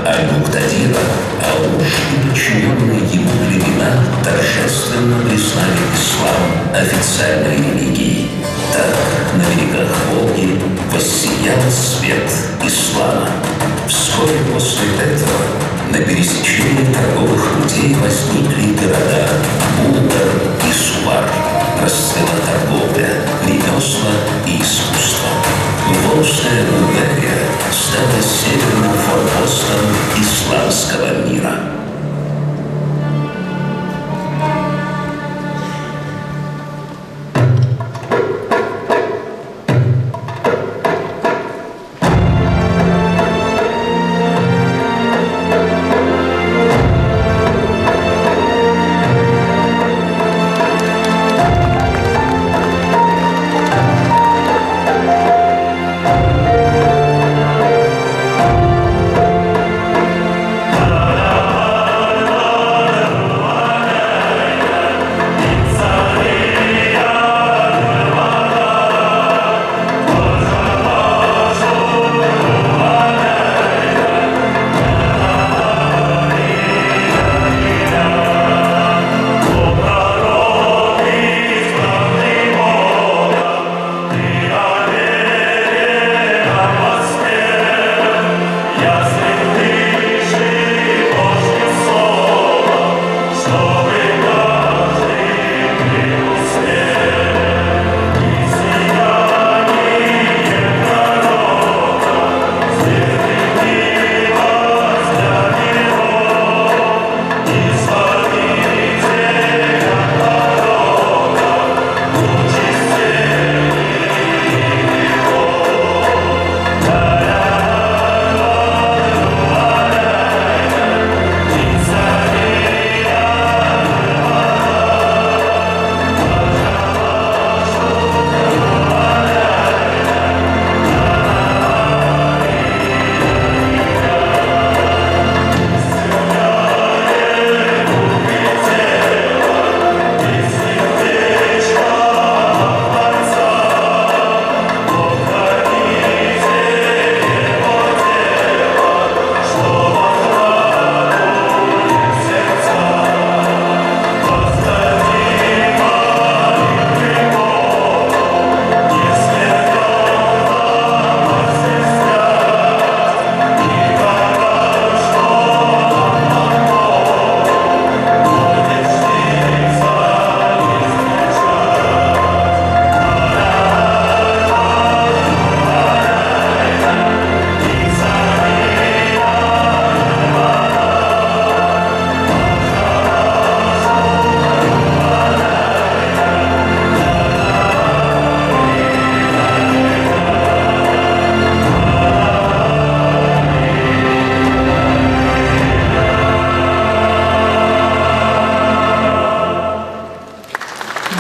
Аль-Муктадира, Ауш и подчиненные ему племена торжественно признали ислам официальной религией. Так на берегах Волги воссиял свет ислама. Вскоре после этого на пересечении торговых путей возникли города Булгар и Сувар. Расцвела торговля, ремесла и искусство. Волжская Булгария стала северным форпостом исламского мира.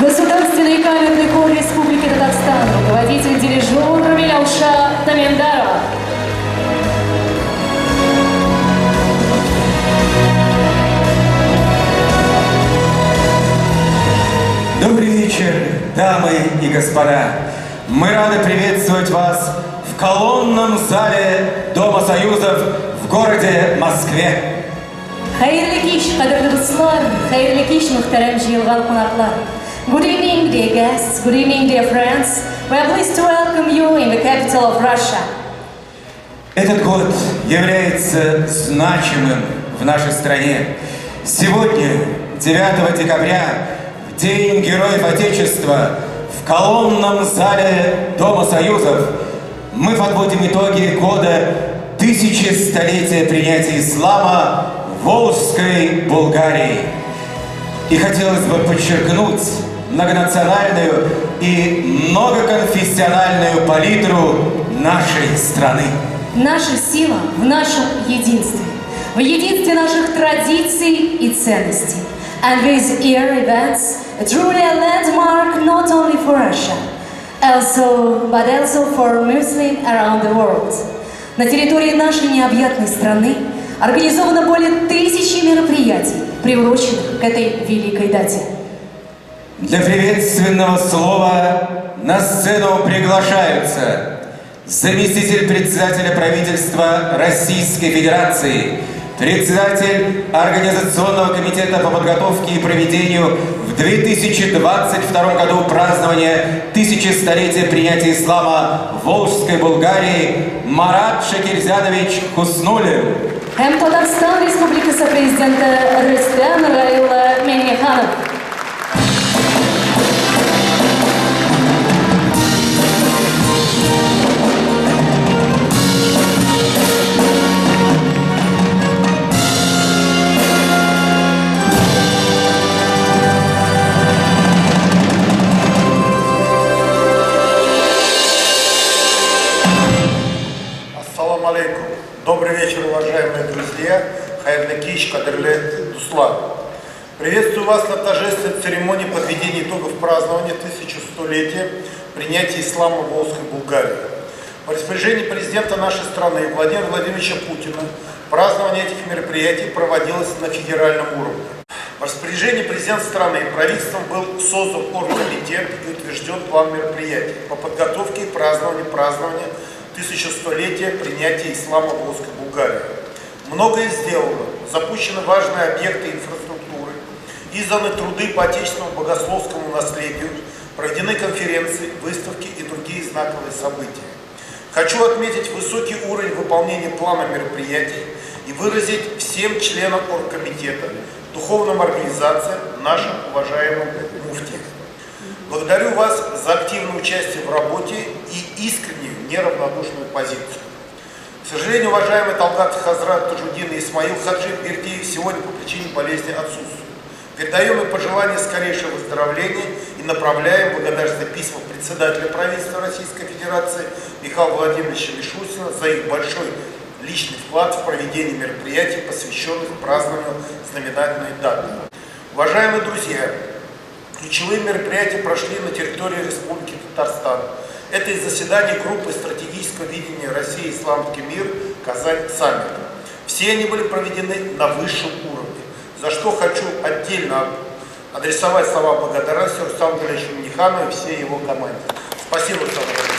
Государственный камерный хор Республики Татарстан, руководитель дирижера Милауша Тамендарова. Добрый вечер, дамы и господа. Мы рады приветствовать вас в колонном зале Дома Союзов в городе Москве. Xayrli kech, qadrli do'stlar, xayrli kech, muhtaram jilg'al qo'noqlar. Good evening, dear guests. Good evening, dear friends. We are pleased to welcome you in the capital of Russia. Этот год является значимым в нашей стране. Сегодня, 9 декабря, в День Героев Отечества, в колонном зале Дома Союзов мы подводим итоги года 1000-столетия принятия ислама в Волжской Булгарии. И хотелось бы подчеркнуть многонациональную и многоконфессиональную палитру нашей страны. Наша сила в нашем единстве наших традиций и ценностей. And this year events are truly a landmark not only for Russia, but also for Muslims around the world. На территории нашей необъятной страны организовано более 1000 мероприятий, приуроченных к этой великой дате. Для приветственного слова на сцену приглашаются заместитель председателя правительства Российской Федерации, председатель Организационного комитета по подготовке и проведению в 2022 году празднования тысячелетия принятия ислама в Волжской Булгарии Марат Шакирзянович Хуснуллин. Hem Татарстан Республикасы президенті Рустем Раил Меңнеханов. Ассаламу алейкум. Добрый вечер, уважаемые друзья. Хайрлы кич, кадрлы дуслан. Приветствую вас на торжественной церемонии подведения итогов празднования 1100-летия принятия ислама в Волжской Булгарии. По распоряжению президента нашей страны Владимира Владимировича Путина празднование этих мероприятий проводилось на федеральном уровне. По распоряжению президента страны правительством был создан оргкомитет и утвержден план мероприятий по подготовке и празднованию 1100-летия принятия ислама в Волжской Булгарии. Многое сделано, запущены важные объекты инфраструктуры, изданы труды по отечественному богословскому наследию, проведены конференции, выставки и другие знаковые события. Хочу отметить высокий уровень выполнения плана мероприятий и выразить всем членам оргкомитета, духовным организациям, нашим уважаемым муфти. Благодарю вас за активное участие в работе и искреннюю, неравнодушную позицию. К сожалению, уважаемый Талгат Хазрат Таджудин и Исмаил Хаджи Бердиев сегодня по причине болезни отсутствуют. Передаем им пожелания скорейшего выздоровления и направляем благодарственные письма председателя правительства Российской Федерации Михаила Владимировича Мишустина за их большой личный вклад в проведение мероприятий, посвященных празднованию знаменательной даты. Уважаемые друзья, ключевые мероприятия прошли на территории Республики Татарстан. Это и заседание группы стратегического видения России «Исламский мир» Казань саммит. Все они были проведены на высшем уровне, за что хочу отдельно адресовать слова благодарности Рустаму Андреевичу Меңнеханову и всей его команде. Спасибо, Рустам Андреевич.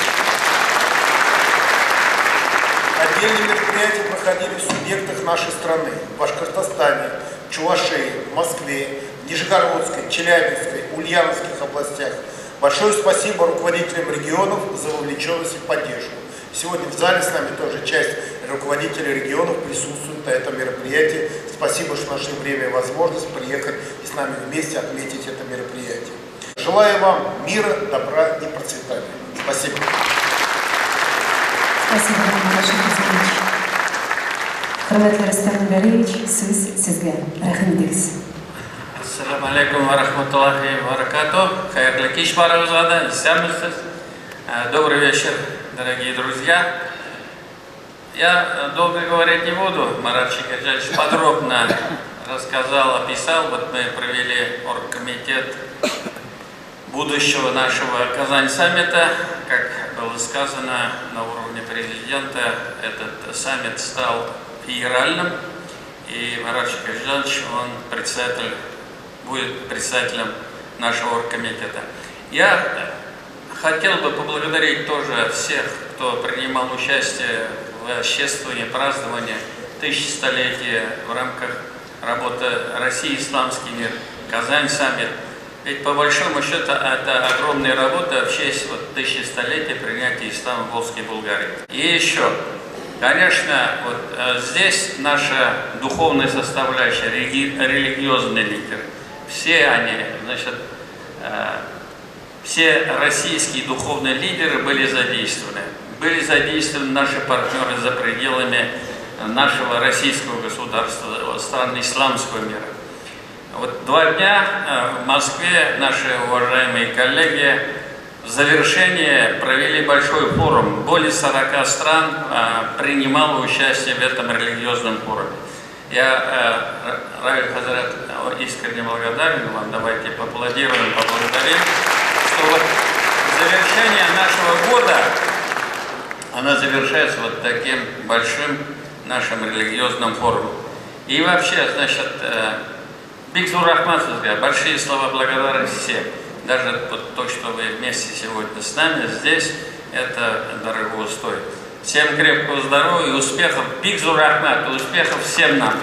Отдельные мероприятия проходили в субъектах нашей страны: в Башкортостане, Чувашии, Москве, Нижегородской, Челябинской, Ульяновских областях. Большое спасибо руководителям регионов за вовлеченность и поддержку. Сегодня в зале с нами тоже часть руководителей регионов присутствует на этом мероприятии. Спасибо, что нашли время и возможность приехать и с нами вместе отметить это мероприятие. Желаю вам мира, добра и процветания. Спасибо. Спасибо вам, Рашид Казанович. Хурматлы Рустам Нургалиевич, сөз сізге. Рахмет деңіз. Ассаламу алейкум ва рахматуллахи ва баракату. Хайрлы кич барабызға исәммісіз. Добрый вечер, дорогие друзья. Я долго говорить не буду. Марат Шакирзянович подробно рассказал, описал. Вот мы провели оргкомитет будущего нашего Казань саммита. Как было сказано на уровне президента, этот саммит стал федеральным. И Марат Шакирзянович, он будет председателем нашего оргкомитета. Я хотел бы поблагодарить тоже всех, кто принимал участие в чествовании, праздновании 1100-летия в рамках работы России «Исламский мир», Казань саммит. Ведь по большому счету это огромная работа в честь 1100-летия принятия ислама в Волжской Булгарии. И еще, конечно, здесь наша духовная составляющая, религиозные лидеры, все они, все российские духовные лидеры были задействованы. Были задействованы наши партнеры за пределами нашего российского государства, стран исламского мира. Вот 2 дня в Москве наши уважаемые коллеги в завершение провели большой форум. Более 40 стран принимало участие в этом религиозном форуме. Я, Равиль Хазрат, искренне благодарен вам. Давайте поаплодируем, поблагодарим, что вот завершение нашего года, она завершается вот таким большим нашим религиозным форумом. И вообще, Бигзур Рахматович, большие слова благодарности всем. Даже вот то, что вы вместе сегодня с нами здесь, это дорого стоит. Всем крепкого здоровья и успехов. Бигзу Рахмат, успехов всем нам.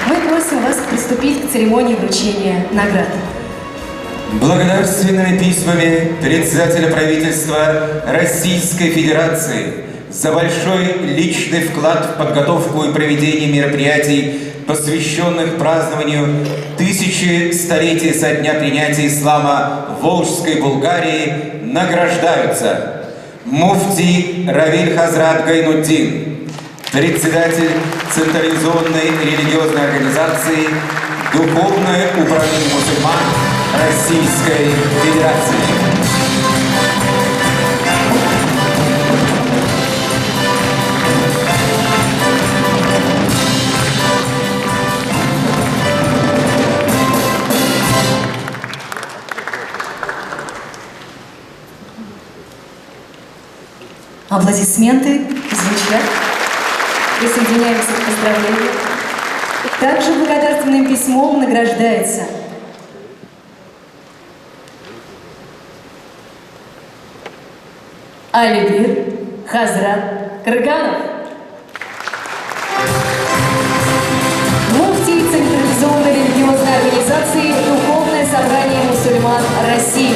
Мы просим вас приступить к церемонии вручения наград. Благодарственными письмами председателя правительства Российской Федерации за большой личный вклад в подготовку и проведение мероприятий, посвященных празднованию 1000 столетий со дня принятия ислама в Волжской Булгарии, награждаются муфтий Равиль Хазрат Гайнуддин, председатель централизованной религиозной организации Духовное управление мусульман Российской Федерации. Аплодисменты звучат. Присоединяемся к поздравлению. Также благодарственным письмом награждается Алибир Хазрат Кырганов, муфтий централизованной религиозной организации Духовное собрание мусульман России.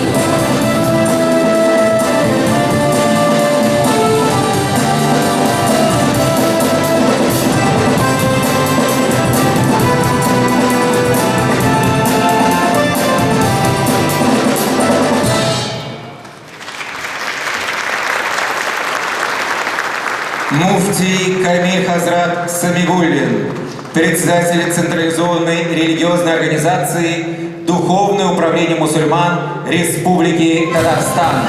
Муфтий Камиль Хазрат Самигуллин, председатель централизованной религиозной организации Духовное управление мусульман Республики Татарстан.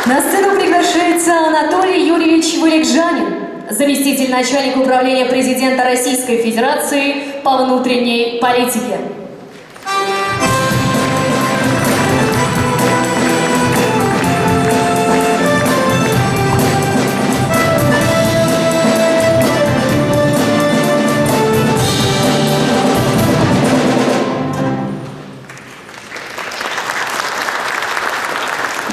На сцену приглашается Анатолий Юрьевич Валикжанин, заместитель начальника управления президента Российской Федерации по внутренней политике.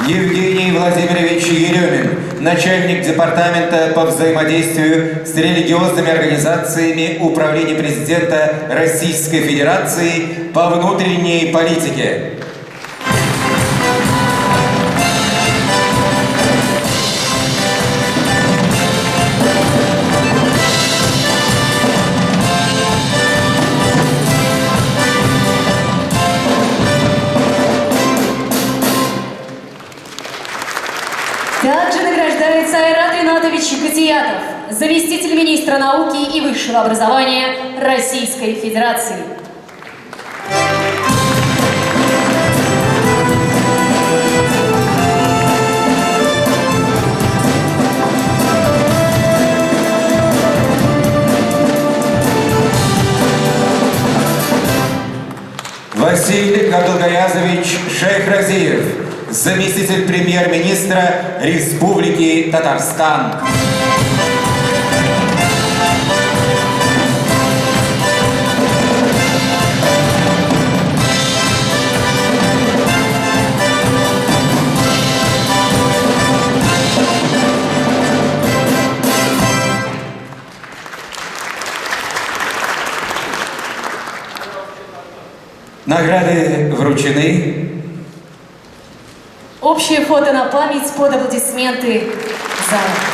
Евгений Владимирович Еремин, начальник департамента по взаимодействию с религиозными организациями Управления президента Российской Федерации по внутренней политике. Также награждается Айрат Ринатович Гатиятов, заместитель министра науки и высшего образования Российской Федерации. Василий Габдулгаязович Шейхразиев, заместитель премьер-министра Республики Татарстан. Награды вручены. Общее фото на память под аплодисменты зала.